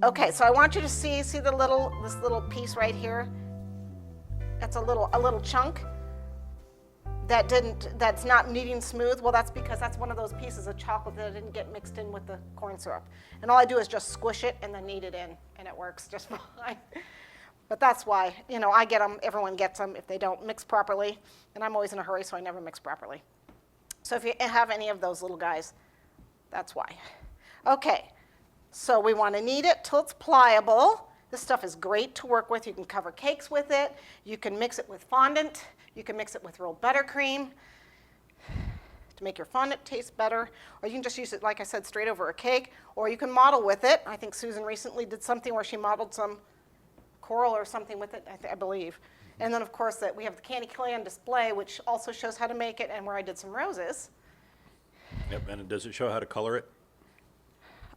Okay, so I want you to see this little piece right here. That's a little chunk that's not kneading smooth. Well, that's because that's one of those pieces of chocolate that didn't get mixed in with the corn syrup. And all I do is just squish it and then knead it in, and it works just fine. But that's why, I get them, everyone gets them if they don't mix properly. And I'm always in a hurry, so I never mix properly. So if you have any of those little guys, that's why. Okay, so we want to knead it till it's pliable. This stuff is great to work with. You can cover cakes with it. You can mix it with fondant. You can mix it with rolled buttercream to make your fondant taste better. Or you can just use it, like I said, straight over a cake. Or you can model with it. I think Susan recently did something where she modeled some coral or something with it, I believe. And then, of course, we have the candy clay on display, which also shows how to make it, and where I did some roses. Yep, and does it show how to color it?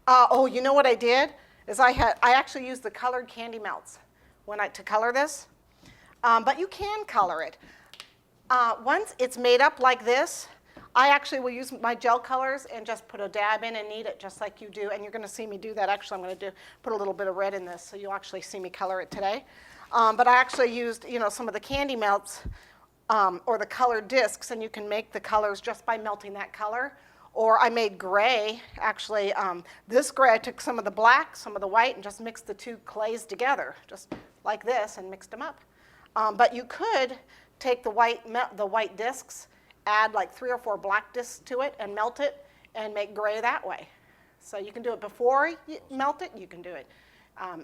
Oh, you know what I did? I actually used the colored candy melts to color this. But you can color it. Once it's made up like this, I actually will use my gel colors and just put a dab in and knead it just like you do. And you're going to see me do that. Actually, I'm going to put a little bit of red in this, so you'll actually see me color it today. But I actually used, some of the candy melts or the colored discs, and you can make the colors just by melting that color. Or I made gray, actually. This gray, I took some of the black, some of the white, and just mixed the two clays together, just like this, and mixed them up. But you could take the white discs, add like 3 or 4 black discs to it, and melt it, and make gray that way. So you can do it before you melt it. You can do it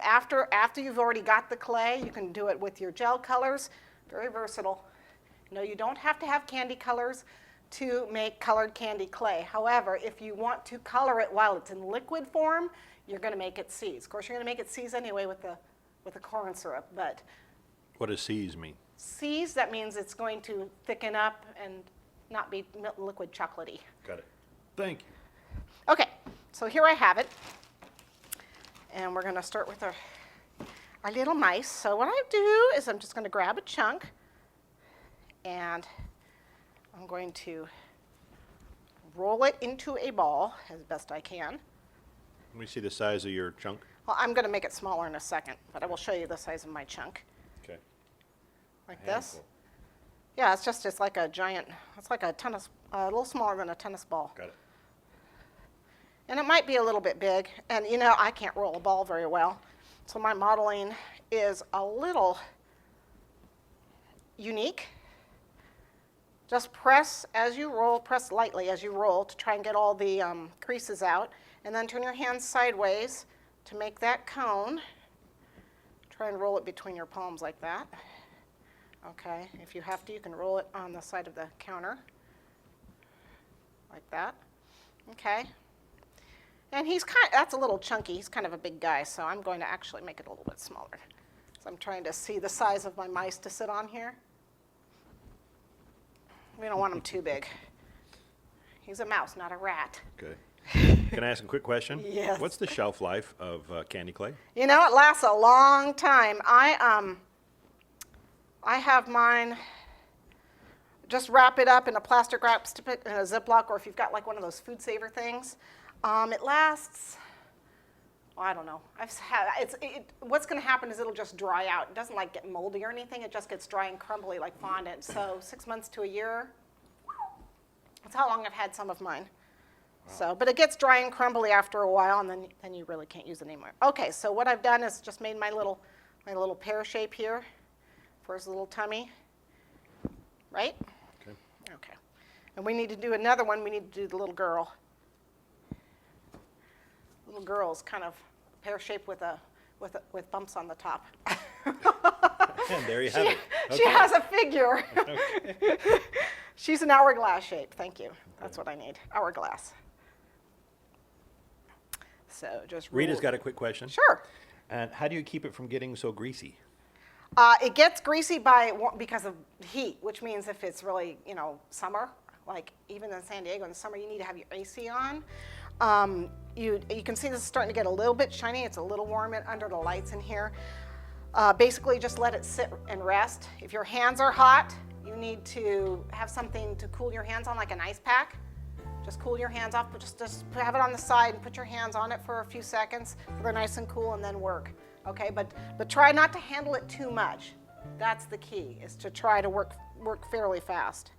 after you've already got the clay. You can do it with your gel colors. Very versatile. You don't have to have candy colors to make colored candy clay. However, if you want to color it while it's in liquid form, you're going to make it seize. Of course, you're going to make it seize anyway with the corn syrup. But what does seize mean? Seize, that means it's going to thicken up and not be liquid chocolatey. Got it. Thank you. Okay, so here I have it. And we're going to start with our little mice. So what I do is I'm just going to grab a chunk, and I'm going to roll it into a ball as best I can. Let me see the size of your chunk. Well, I'm going to make it smaller in a second, but I will show you the size of my chunk. Okay. Like this. Yeah, it's like a giant, it's like a little smaller than a tennis ball. Got it. And it might be a little bit big. And I can't roll a ball very well. So my modeling is a little unique. Just press lightly as you roll to try and get all the creases out. And then turn your hands sideways to make that cone. Try and roll it between your palms like that. Okay, if you have to, you can roll it on the side of the counter. Like that. Okay. And that's a little chunky. He's kind of a big guy, so I'm going to actually make it a little bit smaller. So I'm trying to see the size of my mice to sit on here. We don't want him too big. He's a mouse, not a rat. Okay. Can I ask a quick question? Yes. What's the shelf life of candy clay? It lasts a long time. I have mine, just wrap it up in a plastic wrap, stick it in a Ziploc, or if you've got like one of those food saver things. It lasts, I don't know. What's going to happen is it'll just dry out. It doesn't like get moldy or anything. It just gets dry and crumbly like fondant. So 6 months to a year, that's how long I've had some of mine. Wow. So, but it gets dry and crumbly after a while, and then you really can't use it anymore. Okay, so what I've done is just made my little pear shape here for his little tummy, right? Okay. Okay. And we need to do another one. We need to do the little girl. Little girl is kind of pear-shaped with bumps on the top. And there you have it. Okay. She has a figure. Okay. She's an hourglass shape. Thank you. Okay. That's what I need. Hourglass. So just Rita's got a quick question. Sure. And how do you keep it from getting so greasy? It gets greasy because of heat, which means if it's really, summer, like even in San Diego in the summer, you need to have your AC on. You can see this is starting to get a little bit shiny. It's a little warm under the lights in here. Basically, just let it sit and rest. If your hands are hot, you need to have something to cool your hands on, like an ice pack. Just cool your hands off, but just have it on the side and put your hands on it for a few seconds so they're nice and cool, and then work. Okay, but try not to handle it too much. That's the key, is to try to work fairly fast.